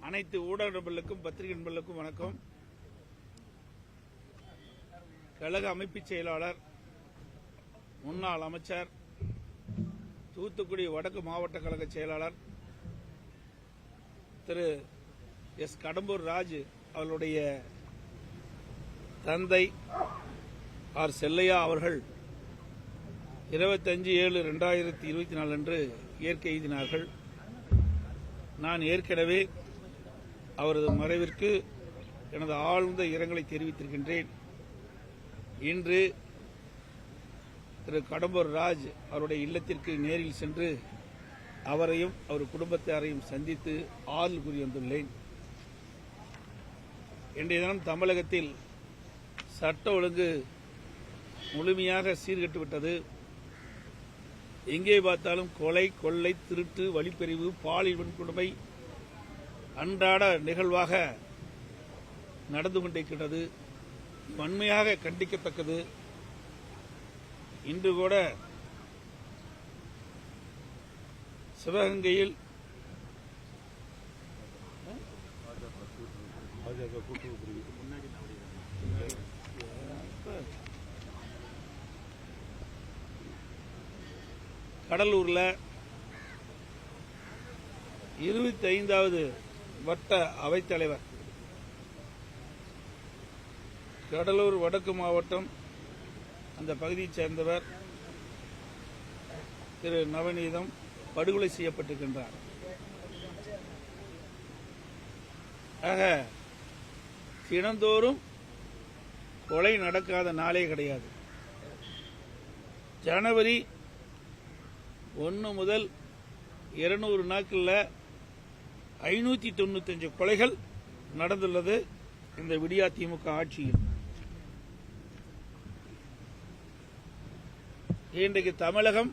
அனைத்து ஊடக நண்பர்களுக்கும் பத்திரிகை நண்பர்களுக்கும் வணக்கம். கழக அமைப்பு செயலாளர், முன்னாள் அமைச்சர், தூத்துக்குடி வடக்கு மாவட்ட கழக செயலாளர் திரு எஸ். கடம்பூர் ராஜ் அவர்களுடைய தந்தை ஆர். செல்லையா அவர்கள் 25/7/2024 அன்று இயற்கை எய்தினார்கள். நான் ஏற்கனவே அவரது மறைவிற்கு எனது ஆழ்ந்த இரங்கலை தெரிவித்திருக்கின்றேன். இன்று திரு கடம்பூர் ராஜ் அவருடைய இல்லத்திற்கு நேரில் சென்று அவரையும் அவர் குடும்பத்தாரையும் சந்தித்து ஆறுதல் கூறி வந்துள்ளேன். இன்றைய தினம் தமிழகத்தில் சட்ட ஒழுங்கு முழுமையாக சீர்கெட்டுவிட்டது. எங்கே பார்த்தாலும் கொலை, கொள்ளை, திருட்டு, வழிப்பறிவு, பாலியல் வன்கொடுமை அன்றாட நிகழ்வாக நடந்து கொண்டிருக்கிறது. வன்மையாக கண்டிக்கத்தக்கது. இன்று கூட சிவகங்கையில் கடலூர்ல 25வது வட்ட அவைத்தலைவர், கடலூர் வடக்கு மாவட்டம் அந்த பகுதியைச் சேர்ந்தவர் திரு நவநீதம் படுகொலை செய்யப்பட்டிருக்கின்றார். ஆக தினந்தோறும் கொலை நடக்காத நாளே கிடையாது. ஜனவரி 1 முதல் 200 நாட்களில் 595 கொலைகள் நடந்துள்ளது இந்த விடியா திமுக ஆட்சியில். இன்றைக்கு தமிழகம்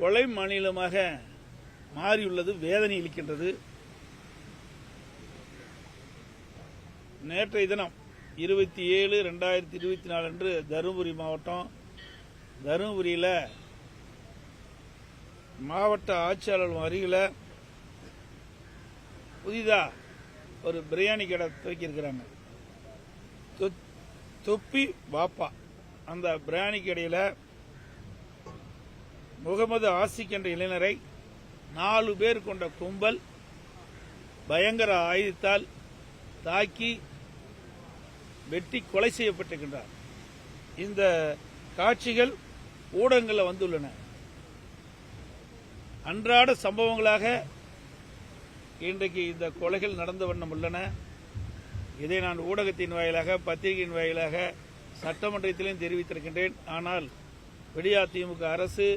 கொலை மாநிலமாக மாறியுள்ளது, வேதனை அளிக்கின்றது. நேற்றைய தினம் 27/2024 அன்று தருமபுரி மாவட்டம் தருமபுரியில் மாவட்ட ஆட்சியாளர் அருகில் புதிதா ஒரு பிரியாணி கடை துவக்கியிருக்கிறாங்க. தொப்பி பாப்பா அந்த பிரியாணி கடையில் முகமது ஆசிக் என்ற இளைஞரை 4 பேர் கொண்ட கும்பல் பயங்கர ஆயுதத்தால் தாக்கி வெட்டி கொலை செய்யப்பட்டிருக்கின்றார். இந்த காட்சிகள் ஊடகங்களில் வந்துள்ளன. அன்றாட சம்பவங்களாக இன்றைக்கு இந்த கொலைகள் நடந்த வண்ணம் உள்ளன. இதை நான் ஊடகத்தின் வாயிலாக, பத்திரிகையின் வாயிலாக, சட்டமன்றத்திலும் தெரிவித்திருக்கின்றேன். ஆனால் விடியா திமுக அரசு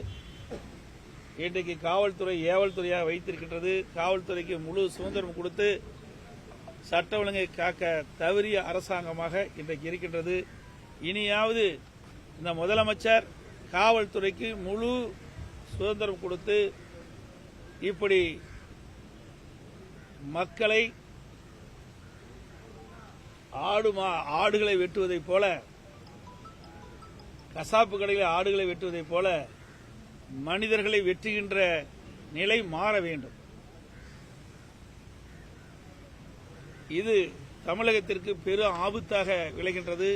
இன்றைக்கு காவல்துறை ஏவல் துறையாக வைத்திருக்கின்றது. காவல்துறைக்கு முழு சுதந்திரம் கொடுத்து சட்ட ஒழுங்கை காக்க தவறிய அரசாங்கமாக இன்றைக்கு இருக்கின்றது. இனியாவது இந்த முதலமைச்சர் காவல்துறைக்கு முழு சுதந்திரம் கொடுத்து இப்படி மக்களை ஆடுகளை வெட்டுவதைப் போல, கசாப்பு கடையில் ஆடுகளை வெட்டுவதைப் போல மனிதர்களை வெட்டுகின்ற நிலை மாற வேண்டும். இது தமிழகத்திற்கு பெரும் ஆபத்தாக விளைகின்றது.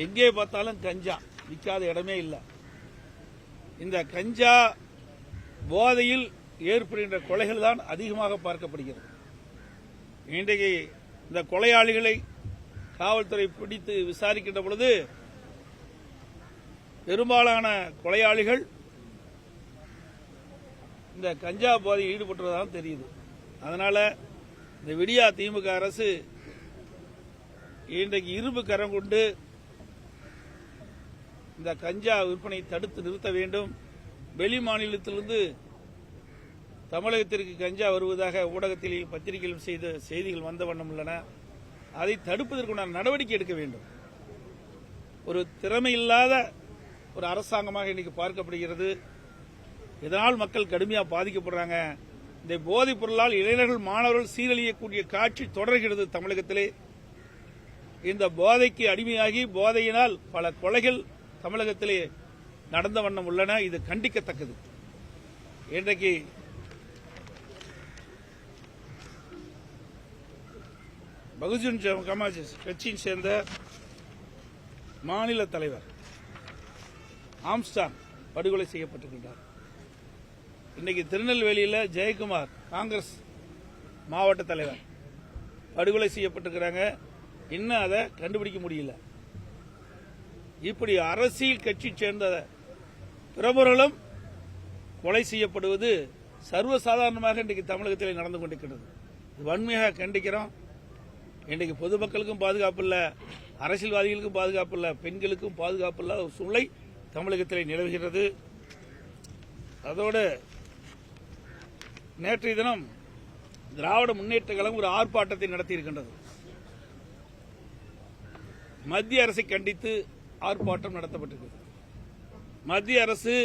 எங்கே பார்த்தாலும் கஞ்சா விற்காத இடமே இல்லை. இந்த கஞ்சா போதையில் ஏற்படுகின்ற கொலைகள் தான் அதிகமாக பார்க்கப்படுகிறது. இன்றைக்கு இந்த கொலையாளிகளை காவல்துறை பிடித்து விசாரிக்கின்ற பொழுது பெரும்பாலான கொலையாளிகள் இந்த கஞ்சா போதையில் ஈடுபட்டுள்ளதாக தெரியுது. அதனால இந்த விடியா திமுக அரசு இன்றைக்கு இரும்பு கரம் கொண்டு இந்த கஞ்சா விற்பனை தடுத்து நிறுத்த வேண்டும். வெளி மாநிலத்திலிருந்து தமிழகத்திற்கு கஞ்சா வருவதாக ஊடகத்திலும் பத்திரிகையிலும் செய்த செய்திகள் வந்த வண்ணம் உள்ளன. அதை தடுப்பதற்குண்டான நடவடிக்கை எடுக்க வேண்டும். ஒரு திறமையில்லாத ஒரு அரசாங்கமாக இன்னைக்கு பார்க்கப்படுகிறது. இதனால் மக்கள் கடுமையாக பாதிக்கப்படுறாங்க. இந்த போதைப் பொருளால் இளைஞர்கள், மாணவர்கள் சீரழியக்கூடிய காட்சி தொடர்கிறது தமிழகத்திலே. இந்த போதைக்கு அடிமையாகி போதையினால் பல கொலைகள் தமிழகத்திலே நடந்த வண்ணம் உள்ளன. இது கண்டிக்கத்தக்கது. இன்றைக்கு பகுஜன் சமாஜ் கட்சியை சேர்ந்த மாநில தலைவர் ஆம்ஸ்டாங் படுகொலை செய்யப்பட்டிருக்கின்றார். இன்னைக்கு திருநெல்வேலியில் ஜெயக்குமார் காங்கிரஸ் மாவட்ட தலைவர் படுகொலை செய்யப்பட்டிருக்கிறாங்க. இன்னும் அதை கண்டுபிடிக்க முடியல. இப்படி அரசியல் கட்சி சேர்ந்த பிரபுகளும் கொலை செய்யப்படுவது சர்வசாதாரணமாக இன்றைக்கு தமிழகத்தில் நடந்து கொண்டிருக்கிறது. வன்மையாக கண்டிக்கிறோம். இன்றைக்கு பொதுமக்களுக்கும் பாதுகாப்பு இல்லை, அரசியல்வாதிகளுக்கும் பாதுகாப்பு இல்லை, பெண்களுக்கும் பாதுகாப்பு இல்லாத ஒரு சூழ்நிலை தமிழகத்தில் நிலவுகிறது. அதோடு நேற்றைய தினம் திராவிட முன்னேற்ற கழகம் ஒரு ஆர்ப்பாட்டத்தை நடத்தியிருக்கின்றது. மத்திய அரசை கண்டித்து ஆர்ப்பாட்டம் நடத்தப்பட்டிருக்கிறது. மத்திய அரசு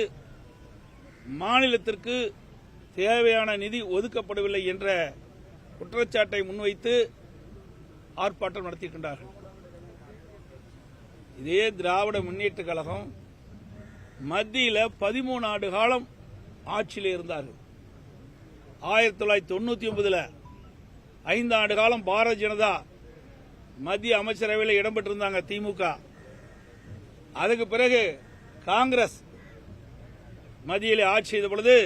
மாநிலத்திற்கு தேவையான நிதி ஒதுக்கப்படவில்லை என்ற குற்றச்சாட்டை முன்வைத்து ஆர்ப்பாட்டம் நடத்தியிருக்கின்றார்கள். இதே திராவிட முன்னேற்ற கழகம் மத்தியில் 13 ஆண்டு காலம் ஆட்சியில் இருந்தார்கள். 1999 5 ஆண்டு காலம் பாரதிய ஜனதா மத்திய அமைச்சரவையில் இடம்பெற்றிருந்தாங்க திமுக. அதுக்கு பிறகு காங்கிரஸ் மத்தியில் ஆட்சி செய்த பொழுது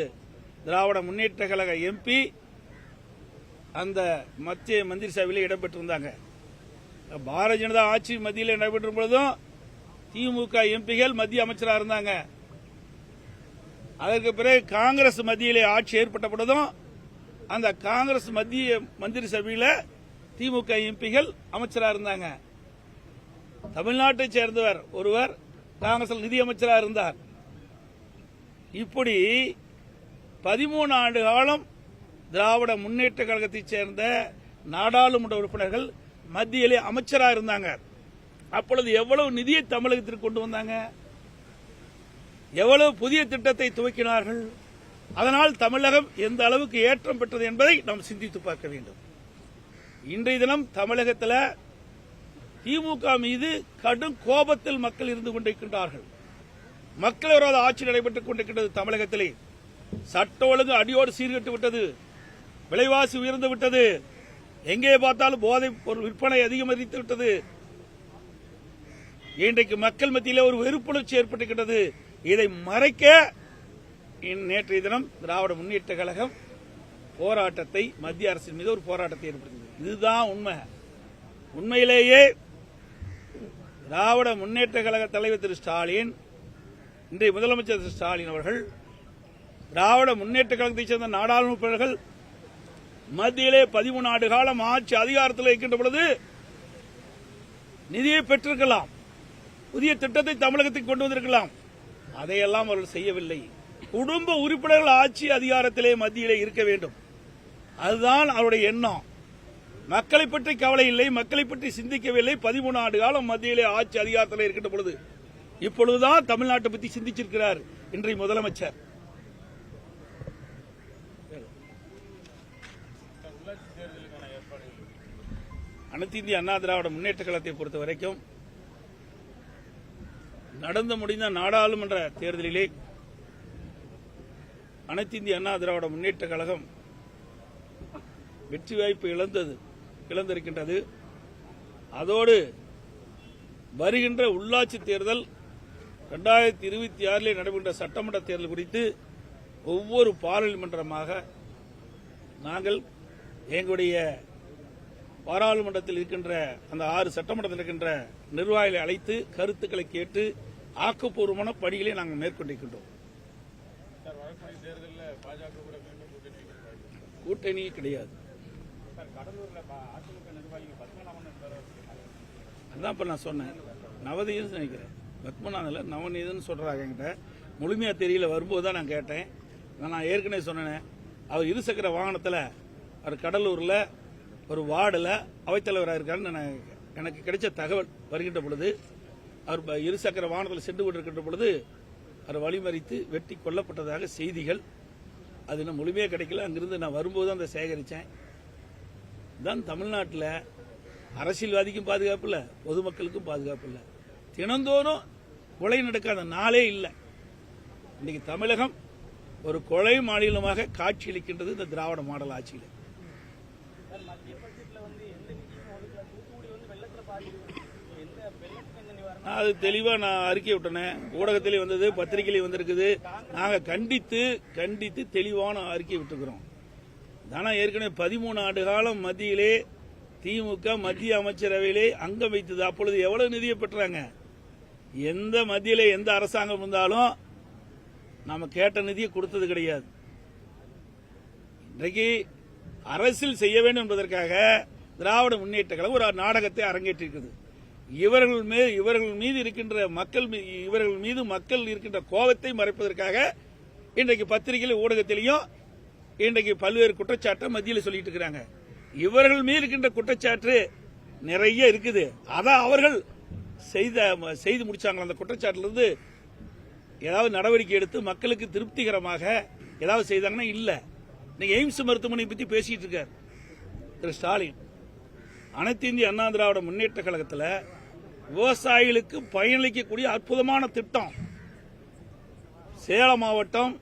திராவிட முன்னேற்ற கழக எம்பி அந்த மத்திய மந்திரி சபையில் இடம்பெற்றிருந்தாங்க. பாரதிய ஜனதா ஆட்சி மத்தியில் நடைபெற்றும் பொழுதும் திமுக எம்பிகள் மத்திய அமைச்சராக இருந்தாங்க. அதற்கு பிறகு காங்கிரஸ் மத்தியிலே ஆட்சி ஏற்பட்ட பொழுதும் அந்த காங்கிரஸ் மத்திய மந்திரி சபையில் திமுக எம்பிகள் அமைச்சராக இருந்தாங்க. தமிழ்நாட்டை சேர்ந்தவர் ஒருவர் காங்கிரஸ் நிதி அமைச்சராக இருந்தார். இப்படி 13 ஆண்டு காலம் திராவிட முன்னேற்ற கழகத்தைச் சேர்ந்த நாடாளுமன்ற உறுப்பினர்கள் மத்தியிலே அமைச்சராக இருந்தாங்க. அப்பொழுது எவ்வளவு நிதியை தமிழகத்திற்கு கொண்டு வந்தாங்க, எவ்வளவு புதிய திட்டத்தை துவக்கினார்கள். அதனால் தமிழகம் எந்த அளவுக்கு ஏற்றம் பெற்றது என்பதை நாம் சிந்தித்து பார்க்க வேண்டும். இன்றைய தினம் தமிழகத்தில் திமுக மீது கடும் கோபத்தில் மக்கள் இருந்து கொண்டிருக்கின்றார்கள். மக்கள் விரோத ஆட்சி நடைபெற்றுக் கொண்டிருக்கின்றது. தமிழகத்திலே சட்ட ஒழுங்கு அடியோடு சீர்கட்டு விட்டது, விலைவாசி உயர்ந்து விட்டது, எங்கே பார்த்தாலும் போதைப் பொருள் விற்பனை அதிகரித்து விட்டது. இன்றைக்கு மக்கள் மத்தியில் ஒரு வெறுப்புணர்ச்சி ஏற்பட்டிருக்கிறது. இதை மறைக்க நேற்றைய தினம் திராவிட முன்னேற்ற கழகம் போராட்டத்தை மத்திய அரசின் மீது ஒரு போராட்டத்தை ஏற்படுத்தியது. இதுதான் உண்மை. உண்மையிலேயே திராவிட முன்னேற்ற கழக தலைவர் திரு ஸ்டாலின், இன்றைய முதலமைச்சர் திரு ஸ்டாலின் அவர்கள் திராவிட முன்னேற்ற கழகத்தைச் சேர்ந்த நாடாளுமன்ற உறுப்பினர்கள் மத்தியிலே 13 ஆண்டு காலம் ஆட்சி அதிகாரத்தில் இருக்கின்ற பொழுது நிதியை பெற்றிருக்கலாம், புதிய திட்டத்தை தமிழகத்துக்கு கொண்டு வந்திருக்கலாம். அதையெல்லாம் அவர்கள் செய்யவில்லை. குடும்ப உறுப்பினர்கள் ஆட்சி அதிகாரத்திலே மத்தியிலே இருக்க வேண்டும், அதுதான் அவருடைய எண்ணம். மக்களை பற்றி கவலை இல்லை, மக்களை பற்றி சிந்திக்கவில்லை. 13 ஆண்டு காலம் மத்தியிலே ஆட்சி அதிகாரத்தில் இருக்கின்ற பொழுது இப்பொழுதுதான் தமிழ்நாட்டை பற்றி சிந்திச்சிருக்கிறார் இன்றைய முதலமைச்சர். அனைத்து இந்திய அண்ணா திராவிட முன்னேற்ற கழகத்தை பொறுத்த வரைக்கும் நடந்து முடிந்த நாடாளுமன்ற தேர்தலிலே அனைத்து இந்திய அண்ணா திராவிட முன்னேற்ற கழகம் வெற்றி வாய்ப்பு இழந்திருக்கின்றது. அதோடு வருகின்ற உள்ளாட்சி தேர்தல் 2026 நடைபெற்ற சட்டமன்ற தேர்தல் குறித்து ஒவ்வொரு பாராளுமன்றமாக நாங்கள் எங்களுடைய பாராளுமன்றத்தில் இருக்கின்ற அந்த 6 சட்டமன்றத்தில் இருக்கின்ற நிர்வாகிகளை அழைத்து கருத்துக்களை கேட்டு ஆக்கப்பூர்வமான பணிகளை நாங்கள் மேற்கொண்டிருக்கின்றோம். கூட்டணி கிடையாது. அதான் இப்ப நான் சொன்னேன், நவநீதன் நினைக்கிறேன், பத்மநாதன் நவநீதன் சொல்றாங்க. என்கிட்ட முழுமையா தெரியல, வரும்போது தான் நான் கேட்டேன். நான் ஏற்கனவே சொன்னேன், அவர் இருசக்கர வாகனத்தில் அவர் கடலூர்ல ஒரு வார்டில் அவைத்தலைவராக இருக்காருன்னு எனக்கு கிடைச்ச தகவல். வருகின்ற பொழுது அவர் இருசக்கர வாகனத்தில் சென்று கொண்டிருக்கின்ற பொழுது அவர் வழிமறித்து வெட்டி கொல்லப்பட்டதாக செய்திகள். அது இன்னும் முழுமையாக கிடைக்கல. அங்கிருந்து நான் வரும்போது அந்த சேகரித்தேன். தான் தமிழ்நாட்டில் அரசியல்வாதிக்கும் பாதுகாப்பு இல்லை, பொதுமக்களுக்கும் பாதுகாப்பு இல்லை. தினந்தோறும் கொலை நடக்காத நாளே இல்லை. இன்னைக்கு தமிழகம் ஒரு கொலை மாநிலமாக காட்சியளிக்கின்றது இந்த திராவிட மாடல் ஆட்சியில். அது தெளிவா நான் அறிக்கை விட்டேன். ஊடகத்திலே வந்தது, பத்திரிகையிலே வந்திருக்குது. நாங்க கண்டித்து தெளிவான அறிக்கை விட்டுக்கிறோம். ஆனா ஏற்கனவே 13 ஆண்டு காலம் மத்தியிலே திமுக மத்திய அமைச்சரவையிலே அங்கம் வைத்தது. அப்பொழுது எவ்வளவு நிதியை பெற்றாங்க? எந்த மத்தியிலே எந்த அரசாங்கம் இருந்தாலும் நாம கேட்ட நிதியை கொடுத்தது கிடையாது. இன்றைக்கு அரசியல் செய்ய வேண்டும் என்பதற்காக திராவிட முன்னேற்ற கழகம் ஒரு நாடகத்தை அரங்கேற்றிருக்கிறது. இவர்கள் மீது இருக்கின்ற இவர்கள் மீது மக்கள் இருக்கின்ற கோபத்தை மறைப்பதற்காக இன்றைக்கு பத்திரிகையில் ஊடகத்திலையும் இன்றைக்கு பல்வேறு குற்றச்சாட்டை மத்தியில் சொல்லிட்டு இருக்கிறாங்க. இவர்கள் மீது இருக்கின்ற குற்றச்சாட்டு நிறைய இருக்குது. அதான் அவர்கள் செய்து முடிச்சாங்க. அந்த குற்றச்சாட்டிலிருந்து ஏதாவது நடவடிக்கை எடுத்து மக்களுக்கு திருப்திகரமாக ஏதாவது செய்தாங்கன்னா இல்ல. நீங்க எய்ம்ஸ் மருத்துவமனை பத்தி பேசிட்டு இருக்காரு திரு ஸ்டாலின். அனைத்து இந்திய அண்ணா திராவிட முன்னேற்ற கழகத்தில் விவசாயிகளுக்கு பயனளிக்கக்கூடிய அற்புதமான திட்டம். சேலம் மாவட்டம்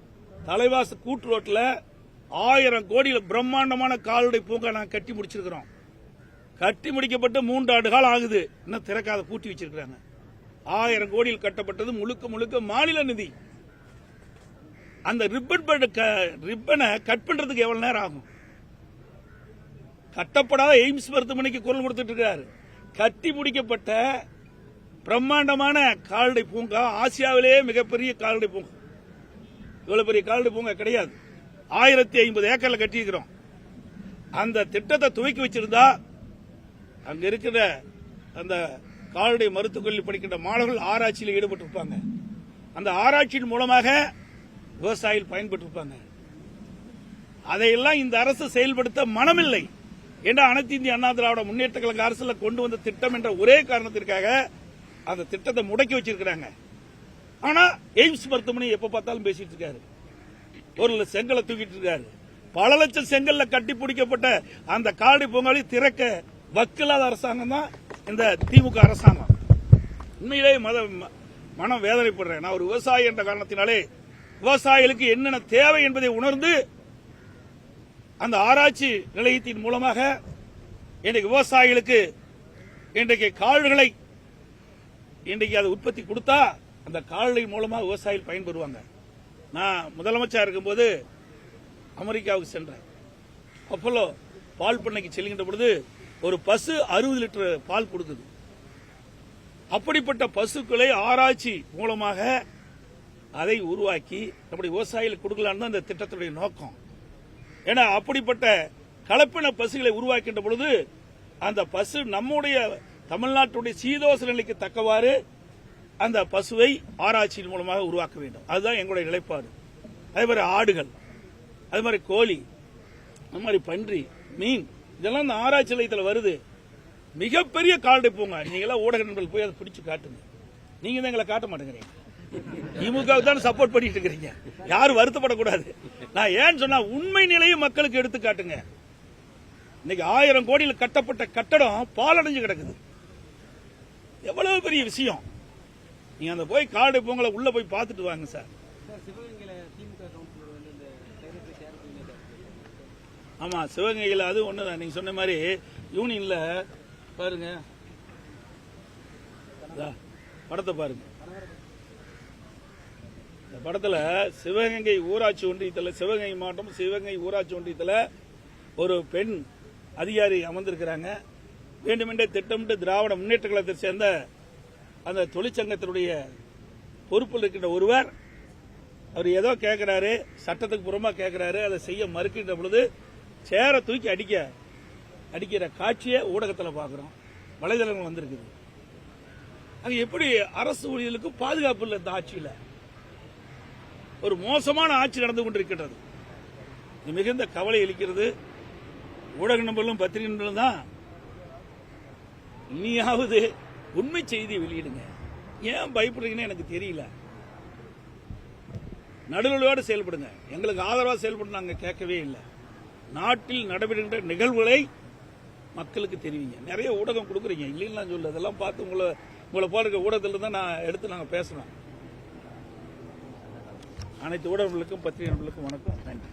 தலைவாச கூட்டு ரோட்டில் 1000 கோடியில் பிரம்மாண்டமான கால்நடை பூங்கா நாங்கள் கட்டி முடிச்சிருக்கிறோம். கட்டி முடிக்கப்பட்டு 3 ஆண்டு காலம் ஆகுது. இன்னும் திறக்காத பூட்டி வச்சிருக்கிறாங்க. 1000 கோடியில் கட்டப்பட்டது முழுக்க மாநில நிதி. அந்த ரிப்பனை கட் பண்றதுக்கு எவ்வளவு நேரம் ஆகும்? கட்டப்படாத எய்ம்ஸ் மருத்துவமனைக்கு குரல் கொடுத்துட்டு இருக்காரு. கட்டி முடிக்கப்பட்ட பிரம்மாண்டமான கால்நடை பூங்கா, ஆசியாவிலேயே மிகப்பெரிய கால்நடை பூங்கா. இவ்வளவு பெரிய கால்நடை பூங்கா கிடையாது. 1050 ஏக்கர்ல கட்டியிருக்கிறோம். அந்த திட்டத்தை துவக்கி வச்சிருந்தா அங்க இருக்கிற அந்த கால்நடை மருத்துவக் கல்லூரி படிக்கின்ற மாணவர்கள் ஆராய்ச்சியில் ஈடுபட்டு இருப்பாங்க. அந்த ஆராய்ச்சியின் மூலமாக விவசாயிகள் பயன்பெற்றிருப்பாங்க. அதையெல்லாம் இந்த அரசு செயல்படுத்த மனமில்லை என்ற அனைத்து இந்திய அண்ணா திராவிட முன்னேற்ற கழக அரசுல கொண்டு வந்த திட்டம் என்ற ஒரே காரணத்திற்காக அந்த திட்டத்தை முடக்கி வச்சிருக்கிறாங்க. ஆனா எய்ம்ஸ் மருத்துவமனை எப்ப பார்த்தாலும் பேசிட்டு இருக்காரு. 1 லட்சம் செங்கலை தூக்கிட்டு இருக்காரு. பல லட்சம் செங்கல்ல கட்டி பிடிக்கப்பட்ட அந்த கால்நடை பூங்காவை திறக்க வக்கில்லாத அரசாங்கம் தான் இந்த திமுக அரசாங்கம். உண்மையிலே மனம் வேதனைப்படுறேன். நான் ஒரு விவசாயி என்ற காரணத்தினாலே விவசாயிகளுக்கு என்னென்ன தேவை என்பதை உணர்ந்து அந்த ஆராய்ச்சி நிலையத்தின் மூலமாக இன்றைக்கு விவசாயிகளுக்கு இன்றைக்கு கால்நடைகளை இன்றைக்கு அதை உற்பத்தி கொடுத்தா அந்த கால்நடை மூலமாக விவசாயிகள் பயன்பெறுவாங்க. நான் முதலமைச்சர் இருக்கும்போது அமெரிக்காவுக்கு சென்றேன். அப்போலோ பால் பண்ணைக்கு செல்கின்ற பொழுது ஒரு பசு 60 லிட்டர் பால் கொடுக்குது. அப்படிப்பட்ட பசுக்களை ஆராய்ச்சி மூலமாக அதை உருவாக்கி நம்முடைய விவசாயிகளுக்கு கொடுக்கலான்னு தான் இந்த திட்டத்துடைய நோக்கம். ஏன்னா அப்படிப்பட்ட கலப்பின பசுகளை உருவாக்கின்ற பொழுது அந்த பசு நம்முடைய தமிழ்நாட்டுடைய சீதோஷ நிலைக்கு தக்கவாறு அந்த பசுவை ஆராய்ச்சியின் மூலமாக உருவாக்க வேண்டும். அதுதான் எங்களுடைய நிலைப்பாடு. அதே மாதிரி ஆடுகள், அது மாதிரி கோழி, அது மாதிரி பன்றி, மீன், இதெல்லாம் இந்த ஆராய்ச்சி நிலையத்தில் வருது. மிகப்பெரிய கால்நடை பூங்கா. நீங்களாம் ஊடக நண்பர்கள் போய் அதை பிடிச்சு காட்டுங்க. நீங்க தான் எங்களை காட்ட மாட்டேங்கிறீங்க. திமுகவுக்கு தான் சப்போர்ட் பண்ணிட்டு இருக்கிறீங்க. யாரும் வருத்தப்படக்கூடாது. நான் ஏன்னு சொன்னா உண்மை நிலையை மக்களுக்கு எடுத்து காட்டுங்க. இன்னைக்கு 1000 கோடியில் கட்டப்பட்ட கட்டடம் பாலடைஞ்சு கிடக்குது. எவ்வளவு பெரிய விஷயம். நீங்க அந்த போய் கால்நடை பூங்கலை உள்ள போய் பார்த்துட்டு வாங்க சார். ஆமா, சிவகங்கையில் அது ஒண்ணுதான். நீங்க சொன்ன மாதிரி யூனியன்ல பாருங்க, படத்தை பாருங்க. இந்த படத்துல சிவகங்கை ஊராட்சி ஒன்றியத்தில், சிவகங்கை மாவட்டம் சிவகங்கை ஊராட்சி ஒன்றியத்தில் ஒரு பெண் அதிகாரி அமர்ந்திருக்கிறாங்க. வேண்டுமென்றே திட்டமிட்டு திராவிட முன்னேற்ற கழகத்தை சேர்ந்த அந்த தொழிற்சங்கத்தினுடைய பொறுப்பில் இருக்கின்ற ஒருவர், அவர் ஏதோ கேட்கிறாரு, சட்டத்துக்கு புறமா கேட்கிறாரு, அதை செய்ய மறுக்கின்ற பொழுது சேர தூக்கி அடிக்கிற காட்சியை ஊடகத்தில் பார்க்கிறோம், வலைதளங்கள் வந்திருக்குது. அது எப்படி அரசு ஊழியர்களுக்கு பாதுகாப்பு இல்லை. இந்த ஆட்சியில் ஒரு மோசமான ஆட்சி நடந்து கொண்டிருக்கின்றது. இது மிகுந்த கவலை அளிக்கிறது. ஊடக நண்பர்களும் பத்திரிகை நண்பர்களும் தான் இனியாவது உண்மை செய்தியை வெளியிடுங்க. ஏன் பயப்படுறீங்கன்னு எனக்கு தெரியல. நடுநிலையோடு செயல்படுங்க. எங்களுக்கு ஆதரவாக செயல்பட நாங்கள் கேட்கவே இல்லை. நாட்டில் நடைபெறுகின்ற நிகழ்வுகளை மக்களுக்கு தெரிவிங்க. நிறைய ஊடகம் கொடுக்குறீங்க, இல்லைன்னா சொல்லு. அதெல்லாம் பார்த்து உங்களை போல இருக்க ஊடகத்தில் தான் நான் எடுத்து நாங்கள் பேசுறோம். அனைத்து ஊடகங்களுக்கும் பத்திரிகை நண்பர்களுக்கும் வணக்கம், நன்றி.